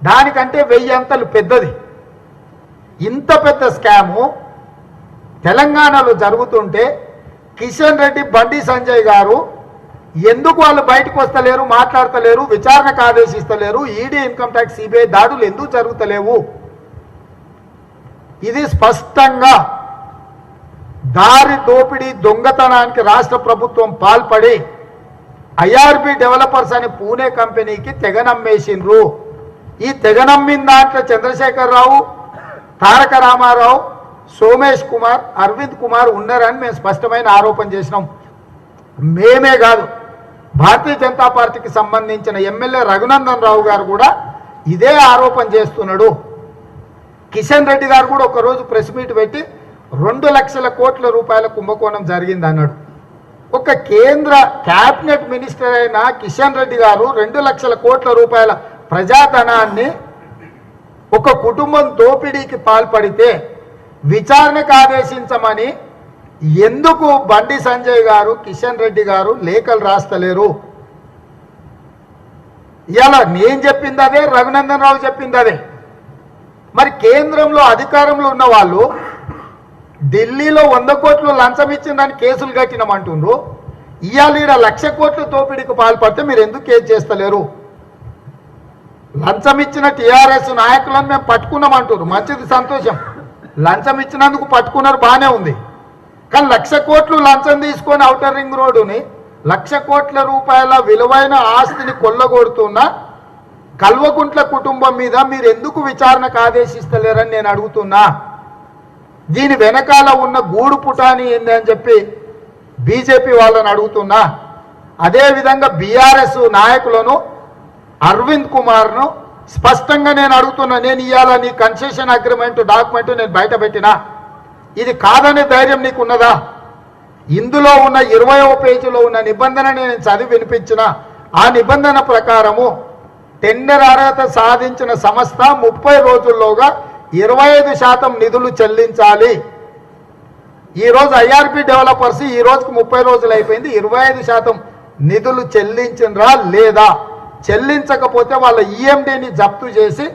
దానికంటే 1000 అంతలు పెద్దది. ఇంత పెద్ద స్కాము తెలంగాణలో జరుగుతుంటే కిషన్ రెడ్డి, బండి సంజయ్ గారు ఎందుకు వాళ్ళు బయటకు వస్తలేరు, మాట్లాడతలేరు, విచారణకు ఆదేశిస్తలేరు? ఈడీ, ఇన్కమ్ ట్యాక్స్, సిబిఐ దాడులు ఎందుకు జరుగుతలేవు? ఇది స్పష్టంగా దారి దోపిడీ దొంగతనానికి రాష్ట్ర ప్రభుత్వం పాల్పడి ఐఆర్బి డెవలపర్స్ అనే పూణే కంపెనీకి తెగనమ్మేసిండ్రు. ఈ తెగనమ్మిన దాంట్లో చంద్రశేఖరరావు, తారక రామారావు, సోమేష్ కుమార్, అరవింద్ కుమార్ ఉన్నారని మేము స్పష్టమైన ఆరోపణ చేసినాం. మేమే కాదు, భారతీయ జనతా పార్టీకి సంబంధించిన ఎమ్మెల్యే రఘునందన్ రావు గారు కూడా ఇదే ఆరోపణ చేస్తున్నాడు. కిషన్ రెడ్డి గారు కూడా ఒకరోజు ప్రెస్ మీట్ పెట్టి 2 లక్షల కోట్ల రూపాయల కుంభకోణం జరిగింది అన్నాడు. ఒక కేంద్ర క్యాబినెట్ మినిస్టర్ అయిన కిషన్ రెడ్డి గారు 2 లక్షల కోట్ల రూపాయల ప్రజాధనాన్ని ఒక కుటుంబం దోపిడీకి పాల్పడితే విచారణకు ఆదేశించమని ఎందుకు బండి సంజయ్ గారు, కిషన్ రెడ్డి గారు లేఖలు రాస్తలేరు? ఇలా నేను చెప్పింది అదే, రఘునందన్ రావు చెప్పింది అదే. మరి కేంద్రంలో అధికారంలో ఉన్న వాళ్ళు ఢిల్లీలో 100 కోట్లు లంచం ఇచ్చిందని కేసులు కట్టినామంటుండ్రు. ఇవాళ 1 లక్ష కోట్ల దోపిడీకి పాల్పడితే మీరు ఎందుకు కేసు చేస్తలేరు? లంచం ఇచ్చిన టీఆర్ఎస్ నాయకులను మేము పట్టుకున్నామంటారు, మంచిది, సంతోషం. లంచం ఇచ్చినందుకు పట్టుకున్నారు, బాగానే ఉంది. కానీ 1 లక్ష కోట్లు లంచం తీసుకొని ఔటర్ రింగ్ రోడ్డుని 1 లక్ష కోట్ల రూపాయల విలువైన ఆస్తిని కొల్లగొడుతున్న కల్వకుంట్ల కుటుంబం మీద మీరు ఎందుకు విచారణకు ఆదేశిస్తలేరని నేను అడుగుతున్నా. దీని వెనకాల ఉన్న గూడు పుటాని ఏంది అని చెప్పి బీజేపీ వాళ్ళని అడుగుతున్నా. అదేవిధంగా బీఆర్ఎస్ నాయకులను, అరవింద్ కుమార్ను స్పష్టంగా నేను అడుగుతున్నా. నేను ఇవాళ నీ కన్సెషన్ అగ్రిమెంట్ డాక్యుమెంట్ నేను బయట పెట్టినా, ఇది కాదనే ధైర్యం నీకు ఉన్నదా? ఇందులో ఉన్న 20వ పేజీలో ఉన్న నిబంధన నేను చదివి వినిపించిన ఆ నిబంధన ప్రకారము టెండర్ అర్హత సాధించిన సంస్థ 30 రోజుల్లోగా 25% నిధులు చెల్లించాలి. ఈరోజు ఐఆర్బి డెవలపర్స్ ఈ రోజుకి 30 రోజులు అయిపోయింది, 25% నిధులు చెల్లించినరా లేదా? చెల్లించకపోతే వాళ్ళ ఈఎండిని జప్తు చేసి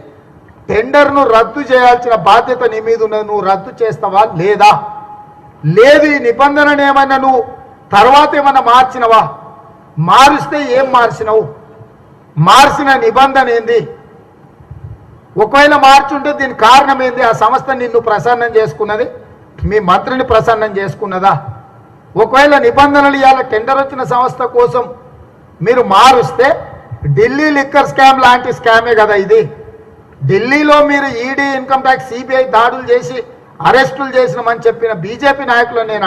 టెండర్ను రద్దు చేయాల్సిన బాధ్యత నీ మీద ఉన్నది. నువ్వు రద్దు చేస్తావా లేదా? లేదు. ఈ నిబంధనను ఏమైనా నువ్వు తర్వాత ఏమైనా మార్చినవా? మారుస్తే ఏం మార్చినవు? మార్చిన నిబంధన ఏంది? ఒకవేళ మార్చుంటే దీని కారణం ఏంది? ఆ సంస్థ నిన్ను ప్రసన్నం చేసుకున్నది, మీ మంత్రిని ప్రసన్నం చేసుకున్నదా? ఒకవేళ నిబంధనలు ఇవాళ టెండర్ వచ్చిన సంస్థ కోసం మీరు మారుస్తే ఢిల్లీ లిక్కర్ స్కామ్ లాంటి స్కామే కదా ఇది. ఢిల్లీలో మీరు ఈడీ, ఇన్కమ్ ట్యాక్స్, సిబిఐ దాడులు చేసి అరెస్టులు చేసినామని చెప్పిన బీజేపీ నాయకులను నేను